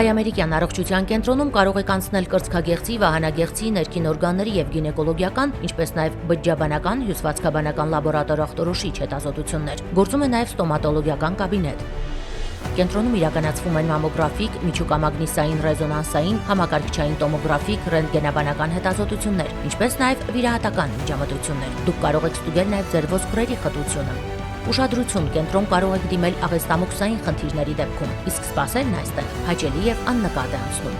Հայ-ամերիկյան առողջության կենտրոնում կարող եք անցնել կրծքագեղձի, վահանագեղձի, ներքին օրգանների եւ գինեկոլոգիական, ինչպես նաեւ բջջաբանական, հյուսվածքաբանական լաբորատոր ախտորոշիչ հետազոտություններ։ Գործում է նաեւ ստոմատոլոգիական կաբինետ։ Կենտրոնում իրականացվում են մամոգրաֆիկ, միջուկամագնիսային ռեզոնանսային, համակարգչային տոմոգրաֆիկ, ռենտգենաբանական հետազոտություններ, ինչպես նաեւ վիրահատական միջամտություններ։ Դուք կարող եք ստուգել նաեւ ձեր ոսկրերի խտությունը։ Ուշադրություն, կենտրոն կարող եք դիմել աղեստամոքսային խնդիրների դեպքում, իսկ սպասելն այստեղ հաճելի եւ աննկատ է անցնում։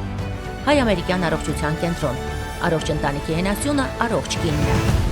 Հայ-ամերիկյան առողջության կենտրոն։ Առողջ ընտանիքի հենասյունը, առողջ կինն։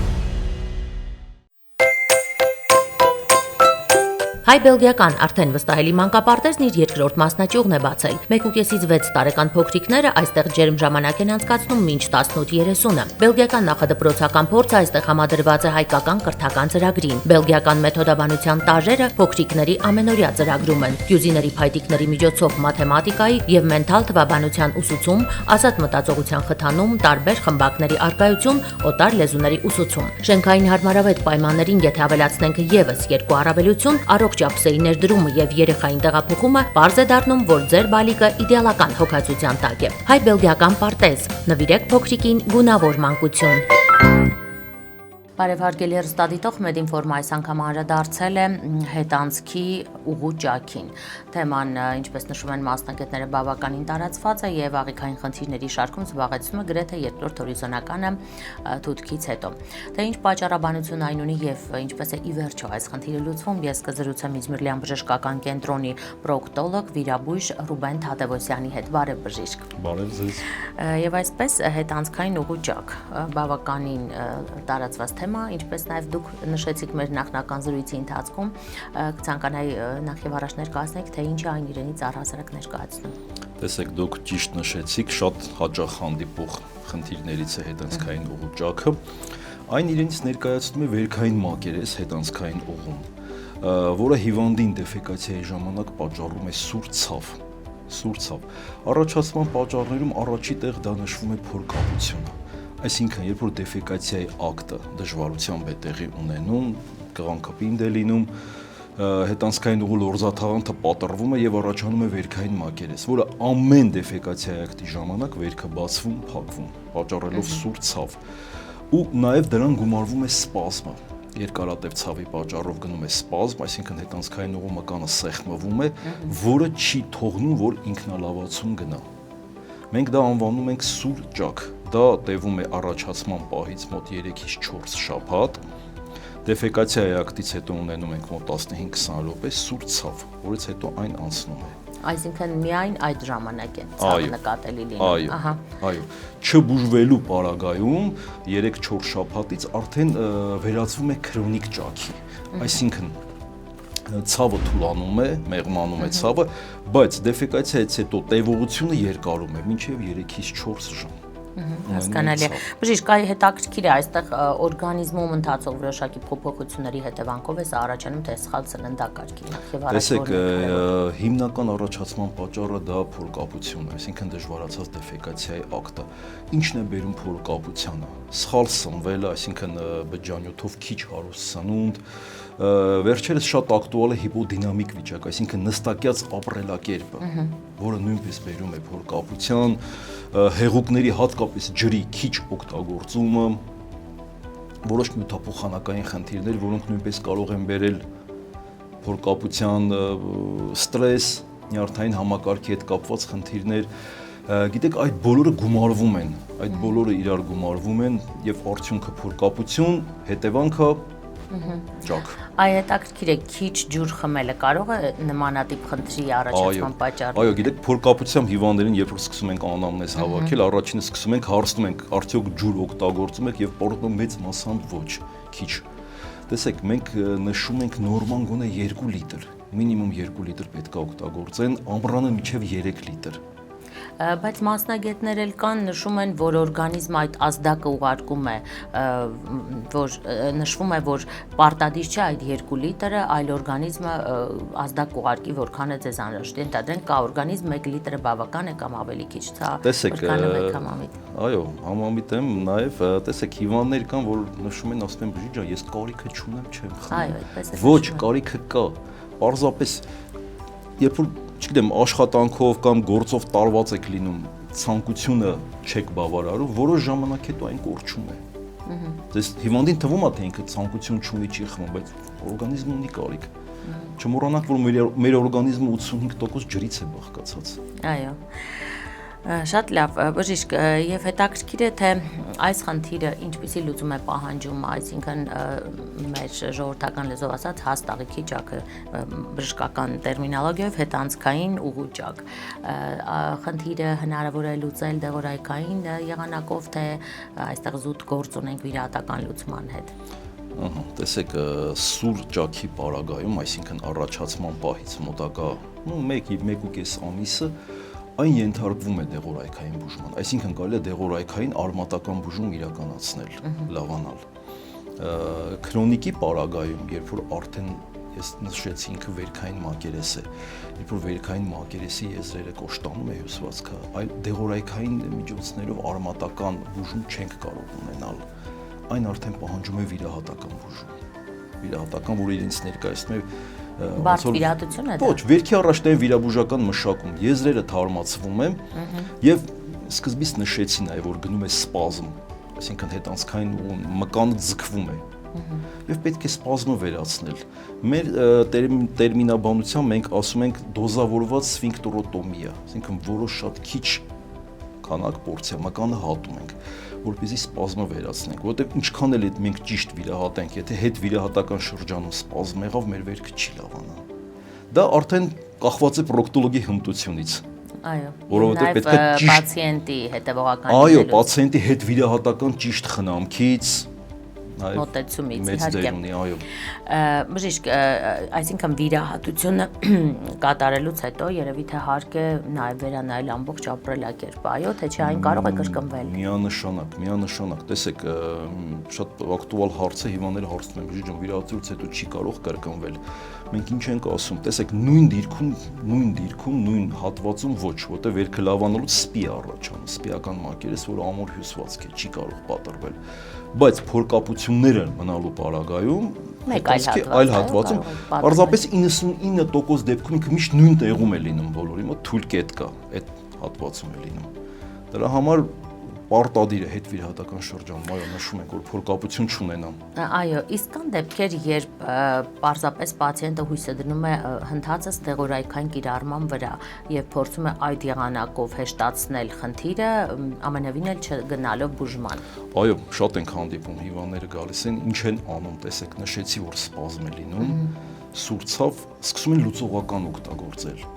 Հայ-բելգիական արդեն վստահելի մանկապարտեզն իր երկրորդ մասնաճյուղն է բացել։ 1.5-ից 6 տարեկան փոքրիկները այստեղ ջերմ ժամանակ են անցկացնում մինչ 18:30-ը։ Բելգիական նախադպրոցական փորձը այստեղ համադրված է հայկական կրթական ծրագրին։ Բելգիական մեթոդաբանության տաժերը փոքրիկների ամենօրյա ծրագրում են։ Հյուզիների փայտիկների միջոցով մաթեմատիկայի եւ մենթալ թվաբանության ուսուցում, ազատ մտածողության խթանում, տարբեր խմբակների առկայություն, օտար լեզուների ուսուցում։ Շենքային հարմարավետ պայմաններին եթե ավելացնենք եւս երկու առավելություն, առողջ ափսեի ներդրումը եւ երեխային տեղափոխումը պարզ է դառնում, որ ձեր բալիկը իդեալական հոգացության տակ է։ Հայ-բելգիական պարտեզ։ Նվիրեք փոքրիկին գունավոր մանկություն։ Բարևարգելի հեռուստադիտող Մեդինֆորմը այս անգամ անդրադարձել է հետանցքի ուղու ճաքին։ Թեման, ինչպես նշում են մասնագետները, բավականին տարածված է եւ աղիքային խնդիրների շարքում զբաղեցնում է գրեթե երկրորդ հորիզոնականը թութքից հետո։ Թե ինչ պատճառաբանություն այն ունի եւ ինչպես է ի վերջո այս խնդիրը լուծվում, ես կզրուցեմ Իզմիրլյան բժշկական կենտրոնի պրոկտոլոգ վիրաբույժ Ռուբեն Թադևոսյանի հետ։ Բարև բժիշկ։ Բարև ձեզ։ Եւ այսպես հետանցքային ուղու ճաք բավականին տարածված թեմա, ինչպես նաև դուք նշեցիք մեր նախնական զրույցի ընթացքում, կցանկանայի նախ եւ առաջ ներկայացնեք, թե ինչ է այն իրենից առհասարակ ներկայացնում։ Տեսեք, դուք ճիշտ նշեցիք, շատ հաճախ հանդիպող խնդիրներից է հետանցքային ուղու ճաքը։ Այն իրենից ներկայացնում է վերքային մակերես հետանցքային ուղում, որը հիվանդին դեֆեկացիայի ժամանակ պատճառում է սուր ցավ։ Առաջացման պատճառներում առաջի տեղ դա նշվում է փորկապությունը։ Այսինքն, երբ որ դեֆեկացիայի ակտը դժվարությամբ է տեղի ունենում, կղանքը պինդ է լինում, հետանցքային ուղու լորձաթաղանթը պատռվում է եւ առաջանում է վերքային մակերես, որը ամեն դեֆեկացիայի ակտի ժամանակ վերքը բացվում, փակվում, պատճառելով սուր ցավ։ Ու նաեւ դրան գումարվում է սպազմը։ Երկարատև ցավի պատճառով գնում է սպազմ, այսինքն հետանցքային ուղու մկանը սեղմվում է, որը չի թողնում, որ ինքնալավացում գնա։ Մենք դա անվանում ենք սուր ճաք։ Դա տևում է առաջացման պահից մոտ 3-ից 4 շաբաթ։ Դեֆեկացիայի ակտից հետո ունենում ենք մոտ 15-20 րոպե սուր ցավ, որից հետո այն անցնում է։ Այսինքն միայն այդ ժամանակ է ցավը նկատելի լինում։ Այո։ Չբուժվելու պարագայում 3-4 շաբաթից արդեն վերածվում է քրոնիկ ճաքի։ Այսինքն ցավը թուլանում է, մեղմանում է ցավը, բայց դեֆեկացիայից հետո տևողությունը երկարում է մինչև 3-ից 4 ժամ։ Հասկանալի է։ Բժիշկ, այ հետաքրքիր է այստեղ օրգանիզմում ընթացող որոշակի փոփոխությունների հետևանքով է սա առաջանում թե սխալ սննդակարգի նախ եւ առաջ։ Տեսեք, հիմնական առաջացման պատճառը դա փորկապությունն է, այսինքն դժվարացած դեֆեկացիայի ակտը։ Ինչն է բերում փորկապությանը։ Սխալ սնվելը, այսինքն բջջանյութով քիչ հարուստ սնունդ, վերջերս շատ ակտուալ է հիպոդինամիկ վիճակ, այսինքն նստակյաց ապրելակերպը, որը նույնպես բերում է փորկապության, հեղուկների հատկապես ջրի քիչ օգտագործումը, որոշ նյութափոխանակային խնդիրներ, որոնք նույնպես կարող են բերել փորկապության, ստրես, նյարդային համակարգի հետ կապված խնդիրներ, գիտեք, այդ բոլորը գումարվում են, այդ բոլորը իրար գումարվում են եւ արդյունքը փորկապություն, հետևանքը ճաք։ Այ հետաքրքիր է, քիչ ջուր խմելը կարող է նմանատիպ խնդրի առաջացման պատճառ։ Այո, գիտեք, փորկապությամբ հիվանդներին երբ որ սկսում ենք անամնեզ հավաքել, առաջինը սկսում ենք հարցնում ենք, արդյոք ջուր օգտագործում եք եւ պարզվում մեծ մասամբ ոչ, քիչ։ Տեսեք, մենք նշում ենք նորման գոնե 2 լիտր, մինիմում 2 լիտր պետք է օգտագործեն, ամռանը մինչև 3 լիտր։ Բայց մասնագետներ էլ կան նշում են, որ օրգանիզմը այդ ազդակը ուղարկում է, որ նշվում է, որ պարտադիր չէ այդ 2 լիտրը, այլ օրգանիզմը ազդակ ուղարկի, որքան է ձեզ անհրաժեշտ։ Ենթադրենք կա օրգանիզմ 1 լիտրը բավական է կամ ավելի քիչ, ցա որքան է մեկ համամիտ։ Այո, համամիտ եմ, նաև տեսեք հիվանդներ կան, որ նշում են, ասում են բժիշկ ջան, ես կարիքը չունեմ, չեմ խմում։ Այո, այդպես է։ Ոչ, կարիքը կա։ Պարզապես երբ որ չգիտեմ, աշխատանքով կամ գործով տարված եք լինում, ցանկությունը չեք բավարարում, որոշ ժամանակ հետո այն կորչում է։ Դες հիվանդին թվում է, թե ինքը ցանկություն չունի, չի խմում, բայց օրգանիզմը ունի կարիք։ Չմոռանանք, որ մեր օրգանիզմը 85% ջրից է բաղկացած։ Այո։ Շատ լավ, բժիշկ, եւ հետաքրքիր է, թե այս խնդիրը ինչպիսի լուծում է պահանջում, այսինքն մեր ժողովրդական լեզվով ասած հաստաղիքի ճակը, բժշկական տերմինոլոգիայով հետանցքային ուղղուճակ։ Խնդիրը հնարավոր է լուծել դեղորայքային եղանակով, թե այստեղ զուտ գործ ունենք վիրահատական լուծման հետ։ Տեսեք, սուր ճակի պարագայում, այսինքն առաջացման պահից մոտակա 1-1.5 ամիսը այն ենթարկվում է դեղորայքային բուժման, այսինքն կարելի է դեղորայքային արմատական բուժում իրականացնել, լավանալ։ Քրոնիկի պարագայում, երբ որ արդեն ես նշեցի ինքը վերքային մակերես է, երբ որ վերքային մակերեսի եզրերը կոշտանում է հյուսվածքը, այլ դեղորայքային միջոցներով արմատական բուժում չենք կարող ունենալ, այն արդեն պահանջում է վիրահատական բուժում, վիրահատական, որ իրենց ներկայացնում է Բարդ վիրահատություն է դա։ Ոչ, վերքի առաջնային վիրաբուժական մշակում, եզրերը թարմացվում են եւ սկզբից նշեցի նաեւ, որ գնում է սպազմ, այսինքն հետանցքային մկանը ձգվում է։ Եվ պետք է սպազմը վերացնել։ Մեր տերմինաբանությամբ մենք ասում ենք դոզավորված սֆինկտերոտոմիա, այսինքն որոշ շատ քիչ քանակ պորցիա մկանը հատում ենք, որպեսզի սպազմը վերացնենք, որովհետև ինչքան էլ մենք ճիշտ վիրահատենք, եթե հետ վիրահատական շրջանում սպազմ եղավ, մեր վերքը չի լավանա։ Դա արդեն կախված է պրոկտոլոգի հմտությունից։ Այո, որովհետև պետք է ճիշտ պացիենտի հետևողական Այո, պացիենտի հետ վիրահատական ճիշտ խնամքից մոտեցումից մեծ դեր ունի, այո։ Բժիշկ, այսինքն վիրահատությունը կատարելուց հետո երևի թե հարկ է նաև վերանայել ամբողջ ապրելակերպը, այո, թե չէ այն կարող է կրկնվել։ Միանշանակ, տեսեք, շատ ակտուալ հարց է, հիվանդները հարցնում են, բժիշկ, վիրահատությունից հետո չի կարող կրկնվել։ Մենք ինչ ենք ասում, տեսեք, նույն դիրքում, նույն հատվածում ոչ, որտեղ վերքը լավանալուց սպի առաջանում, սպիական մակերես, որ ամուր հյուսվածք է, չի կարող պատրվել։ Բայց փորկապությունները մնալու պարագայում մեկ այլ հատվածում պարզապես 99% դեպքում ինքը միշտ նույն տեղում է լինում բոլորի մոտ, թույլ կետ կա, այդ հատվածում է լինում։ Դրա համար պարտադիր է հետ վիրահատական շրջանում, այո, նշում ենք, որ փորկապություն չունենամ։ Այո, իսկ կան դեպքեր, երբ պարզապես պացիենտը հույսը դնում է հնդածս դեղորայքային կիրառման վրա եւ փորձում է այդ եղանակով հեշտացնել խնդիրը, ամենևին էլ չգնալով բուժման։ Այո, շատ ենք հանդիպում, հիվանդները գալիս են, ինչ են անում, տեսեք, նշեցի, որ սպազմ է լինում, սուրցավ, սկսում են լուծողական օգտագործել։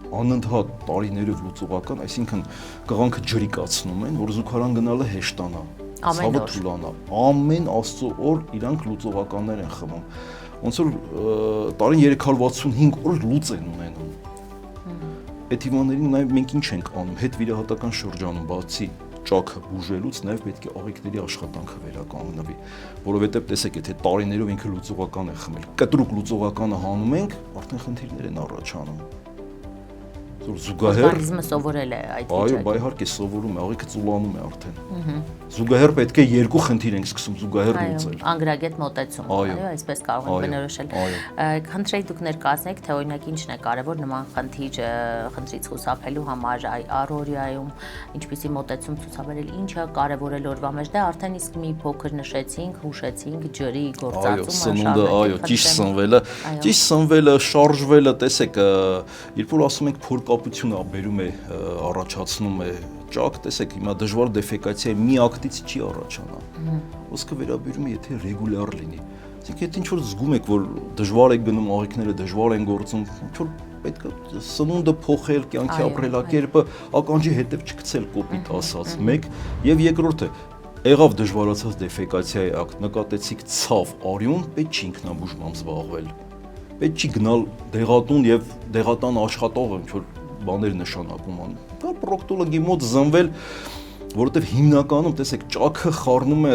Անընդհատ տարիներով լուծողական, այսինքն կղանքը ջրիկացնում են, որ զուգարան գնալը հեշտանա, ցավը թուլանա։ Ամեն աստծո օր իրանք լուծողականներ են խմում։ Ոնց որ տարին 365 օր լուծ են ունենում։ Այդ հիվանդներին նաև մենք ինչ ենք անում, հետ վիրահատական շրջանում, բացի ճակը բուժելուց նաև պետք է աղիքների աշխատանքը վերականգնվի, որովհետև տեսեք, եթե տարիներով ինքը լուծողական է խմել, կտրուկ լուծողականը հանում ենք, արդեն խնդիրներ են առաջանում։ Զուգահեռ օրգանիզմը սովորել է այդ վիճակը։ Այո, իհարկե սովորում է, աղիքը ծուլանում է արդեն։ Զուգահեռ պետք է երկու խնդիր ենք սկսում զուգահեռ լուծել։ Անգրագետ մոտեցում, այո, այսպես կարող ենք բնորոշել։ Խնդրեի դուք ներկայացնեք, թե օրինակ ինչն է կարևոր նման խնդրից խուսափելու համար առօրյայում, ինչպիսի մոտեցում ցուցաբերել, ինչը կարևորել օրվա մեջ, դա արդեն իսկ մի փոքր նշեցինք, հուշեցինք ջրի գործածումը, սնունդը, այո, ճիշտ սնվելը, շարժվելը, տեսեք, երբ որ ասում ենք փորկապությունը բերում է, առաջացնում է ճակ, տեսեք, հիմա դժվար դեֆեկացիա մի ակտից չի առաջանա։ Ոսկը վերաբերում է, եթե ռեգուլյար լինի։ Այսինքն, եթե ինչ-որ զգում եք, որ դժվար եք գնում աղիքները, դժվար են գործում, ինչ-որ պետք է սնունդը փոխել, կյանքի ապրելակերպը, ականջի հետև չգցել կոպիտ ասած, մեկ, եւ երկրորդը եղավ դժվարացած դեֆեկացիայի ակտ, նկատեցիք ցավ, արյուն, պետք չի ինքնաբուժմամբ զբաղվել։ Պետք չի գնալ դեղատուն եւ դեղատան աշխատողը ինչ որ բաներ նշանակում ան։ Դա պրոկտոլոգի մոտ զնվել, որովհետեւ հիմնականում տեսեք ճակը խառնում է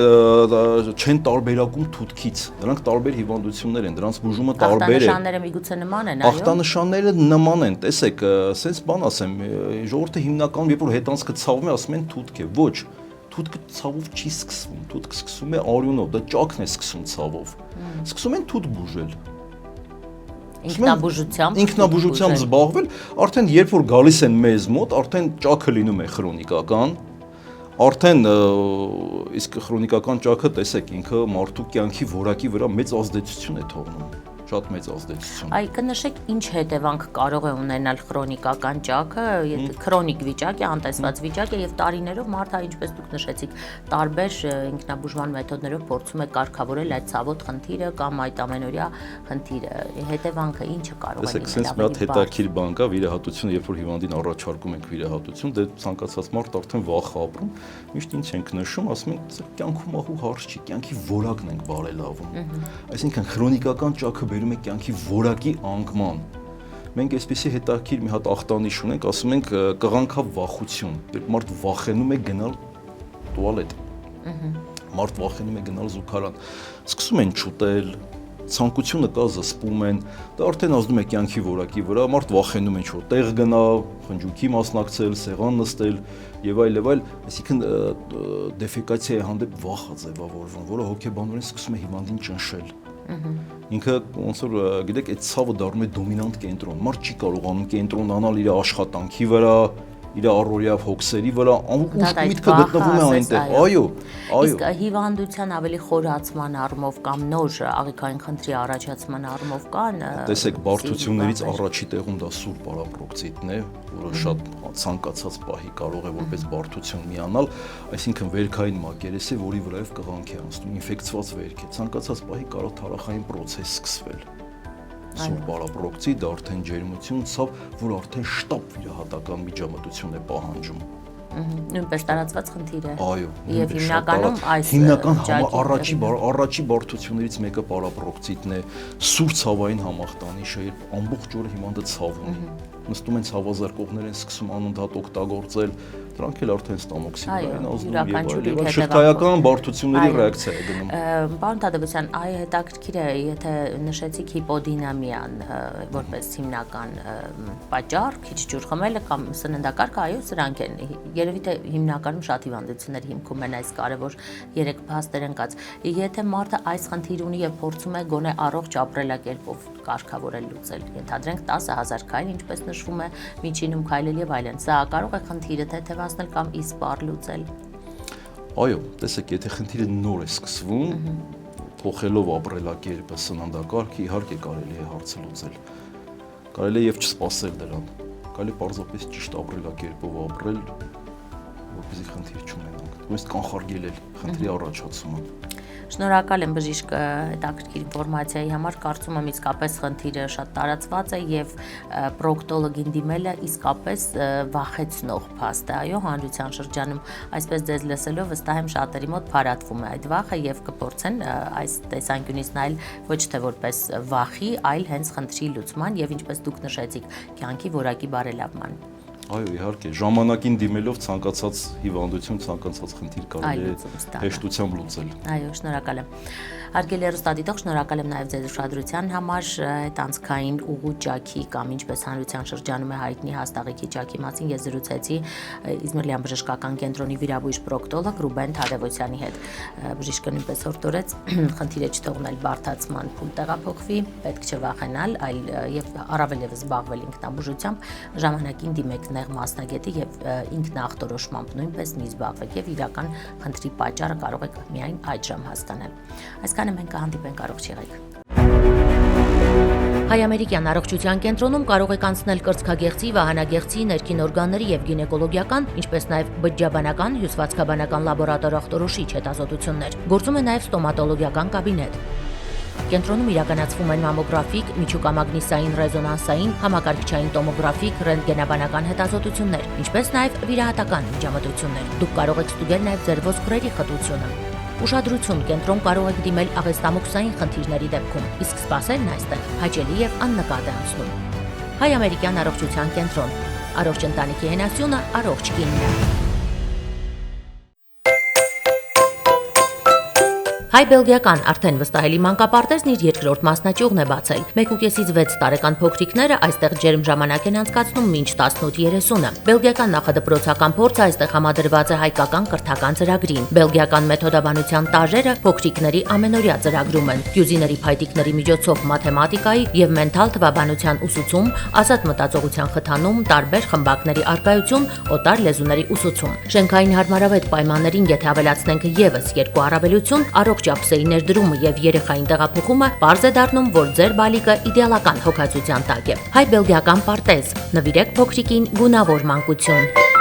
չեն տարբերակում թութքից։ Դրանք տարբեր հիվանդություններ են, դրանց բուժումը տարբեր է։ Ախտանշանները միգուցե նման են, այո։ Ախտանշանները նման են, տեսեք, սենց բան ասեմ, ժողովուրդը հիմնականում երբ որ հետանցքը ցավում է, ասում են թութք է։ Ոչ, թութքը ցավով չի սկսվում, թութքը սկսում է արյունով, դա ճակն է սկսում ցավով։ Սկսում են թութ բուժել։ ինքնաբուժությամբ զբաղվել, արդեն երբ որ գալիս են մեզ մոտ, արդեն ճաքը լինում է քրոնիկական, արդեն իսկ քրոնիկական ճաքը, տեսեք, ինքը մարդու կյանքի որակի վրա մեծ ազդեցություն է թողնում, շատ մեծ ազդեցություն։ Այ կնշեք ինչ հետևանք կարող է ունենալ քրոնիկական ճաքը, քրոնիկ վիճակ է, անտեսված վիճակ է եւ տարիներով մարդը, ինչպես դուք նշեցիք, տարբեր ինքնաբուժման մեթոդներով փորձում է կարգավորել այդ ցավոտ խնդիրը կամ այդ ամենօրյա խնդիրը։ Հետևանքը ինչը կարող է լինել։ Տեսեք, sense մի հատ հետաքրքիր բան կա, վիրահատությունը, երբ որ հիվանդին առաջարկում ենք վիրահատություն, դե ցանկացած մարդ արդեն վախ է ապրում, միշտ ինչ ենք նշում, ասում ենք, կյանքում ահու հարց չի, կյանքի որակն ենք բարելավում։ Այսինքն քրոնիկական ճաքը բերում է կյանքի որակի անկման։ Մենք այսպեսի հետաքրքիր մի հատ ախտանիշ ունենք, ասում ենք կղանքավ վախություն, երբ մարդ վախենում է գնալ տուալետ։ Մարդ վախենում է գնալ զուգարան, սկսում են չուտել, ցանկությունը կա, զսպում են, դա արդեն ազդում է կյանքի որակի վրա, մարդ վախենում է ինչ-որ տեղ գնա, խնջույքի մասնակցել, սեղան նստել եւ այլ, այսինքն դեֆեկացիայի հանդեպ վախ է ձևավորվում, որը հոգեբանորեն սկսում է հիվանդին ճնշել։ Ինքը ոնց որ գիտեք, այդ ցավը դառնում է դոմինանտ կենտրոն, մարդ չի կարողանում կենտրոնանալ իր աշխատանքի վրա, իր առօրյա հոգսերի վրա, ամբողջ միտքը գտնվում է այնտեղ։ Այո։ Իսկ հիվանդության ավելի խորացման առումով կամ նոր աղիքային խնդրի առաջացման առումով կան։ Տեսեք, բարդություններից առաջի տեղում դա սուր պարապրոկսիտն է, որը շատ ցանկացած պահի կարող է որպես բարդություն միանալ, այսինքն վերքային մակերես է, որի վրայով կղանք է անցնում, ինֆեկցված վերք է, ցանկացած պահի կարող թարախային պրոցես սկսվել։ Սուր պարապրոկսիտ, արդեն ջերմություն, ցավ, որ արդեն շտապ վիրահատական միջամտություն է պահանջում։ Նույնպես տարածված խնդիր է։ Այո։ Եվ հիմնականում այս առաջի բարդություններից մեկը պարապրոկսիտն է, սուր ցավային համախտանիշը, երբ ամբողջ օրը հիվանդը ցավ ունի։ Նստում են ցավազարկողներ են սկսում անընդհատ օգտագործել, դրանք էլ արդեն ստամոքսի վրա են ազդում եւ շղթայական բարդությունների ռեակցիա է գնում։ Պարոն Թադևոսյան, այ հետաքրքիր է, եթե նշեցիք հիպոդինամիան որպես հիմնական պատճառ, քիչ ջուր խմելը կամ սննդակարգը, այո, սրանք են։ Երևի թե հիմնականում շատ հիվանդություններ հիմքում են այս կարևոր 3 փաստեր ընկած։ Եթե մարդը այս խնդիր ունի եւ փորձում է գոնե առողջ ապրելակերպով կարգավորել լուծել, ենթադրենք 10,000 քայլ, ինչպես նշվում է, միջինում քայլել եւ այլն, սա կարող է խնդիրը թեթևացնել կամ իսպառ լուծել։ Այո, տեսեք, եթե խնդիրը նոր է սկսվում, փոխելով ապրելակերպը, սննդակարգը, իհարկե կարելի է հարցը լուծել։ Կարելի է եւ չսպասել դրան։ Կարելի է պարզապես ճիշտ ապրելակերպով ապրել, որպեսզի խնդիր չունենանք, ոնց կանխարգելել խնդրի առաջացումը։ Շնորհակալ եմ բժիշկ հետաքրքիր ինֆորմացիայի համար, կարծում եմ իսկապես խնդիրը շատ տարածված է եւ պրոկտոլոգին դիմելը իսկապես վախեցնող փաստ է, այո, հանրության շրջանում, այսպես ձեզ լսելով վստահ եմ շատերի մոտ փարատվում է այդ վախը եւ կփորձեն այս տեսանկյունից նայել ոչ թե որպես վախի, այլ հենց խնդրի լուծման եւ ինչպես դուք նշեցիք, կյանքի որակի բարելավման։ Այո, իհարկե, ժամանակին դիմելով ցանկացած հիվանդություն, ցանկացած խնդիր կարելի է հեշտությամբ լուծել։ Այո, շնորհակալ եմ։ Հարգելի հեռուստադիտող, շնորհակալ եմ նաև ձեր ուշադրության համար տանցքային ուղու ճաքի կամ ինչպես հանրության շրջանում է հայտնի հաստաղիկի ճաքի մասին ես զրուցեցի Իզմիրլյան բժշկական կենտրոնի վիրաբույժ պրոկտոլոգ Ռուբեն Թադևոսյանի հետ։ Բժիշկը նույնպես հորդորեց խնդիրը չթողնել բարդացման փուլ տեղափոխվի, պետք չէ վախենալ, այլ եւ առավել եւս զբաղվել ինքնաբուժությամբ, ժամանակին դիմեք նեղ մասնագետի եւ ինքնախտորոշմամբ նույնպես մի զբաղվեք եւ իրական խնդրի պատճառը կարող եք միայն այդժամ հասկանալ։ Այսքանը մենք կհանդիպենք, առողջ եղեք։ Հայ-ամերիկյան առողջության կենտրոնում կարող եք անցնել կրծքագեղձի, վահանագեղձի, ներքին օրգանների եւ գինեկոլոգիական, ինչպես նաեւ բջջաբանական, հյուսվածքաբանական լաբորատոր ախտորոշիչ հետազոտություններ։ Գործում է նաեւ ստոմատոլոգիական կաբինետ։ Կենտրոնում իրականացվում են մամոգրաֆիկ, միջուկամագնիսային ռեզոնանսային, համակարգչային տոմոգրաֆիկ, ռենտգենաբանական հետազոտություններ, ինչպես նաև վիրահատական միջամտություններ։ Դուք կարող եք ստուգել նաև ձեր ոսկրերի խտությունը։ Ուշադրություն, կենտրոն կարող եք դիմել աղեստամոքսային խնդիրների դեպքում, իսկ սպասելն այստեղ հաճելի եւ աննկատ է անցնում։ Հայ-ամերիկյան առողջության կենտրոն։ Առողջ ընտանիքի հենասյունը, առողջ կինն է։ Հայ-բելգիական արդեն վստահելի մանկապարտեզն իր երկրորդ մասնաճյուղն է բացել։ 1.5-ից 6 տարեկան փոքրիկները այստեղ ջերմ ժամանակ են անցկացնում մինչ 18:30-ը։ Բելգիական նախադպրոցական փորձը այստեղ համադրված է հայկական կրթական ծրագրին։ Բելգիական մեթոդաբանության տաժերը փոքրիկների ամենօրյա ծրագրում են։ Կյուզիների փայտիկների միջոցով մաթեմատիկայի եւ մենթալ թվաբանության ուսուցում, ազատ մտածողության խթանում, տարբեր խմբակների առկայություն, օտար լեզուների ուսուցում։ Շենքային հարմարավետ պայմաններին եթե ավելացնենք եւս երկու առավելություն, առողջ ափսեի ներդրումը եւ երեխային տեղափոխումը, պարզ է դառնում, որ ձեր բալիկը իդեալական հոգացության տակ է։ Հայ-բելգիական պարտեզ։ Նվիրեք փոքրիկին գունավոր մանկություն։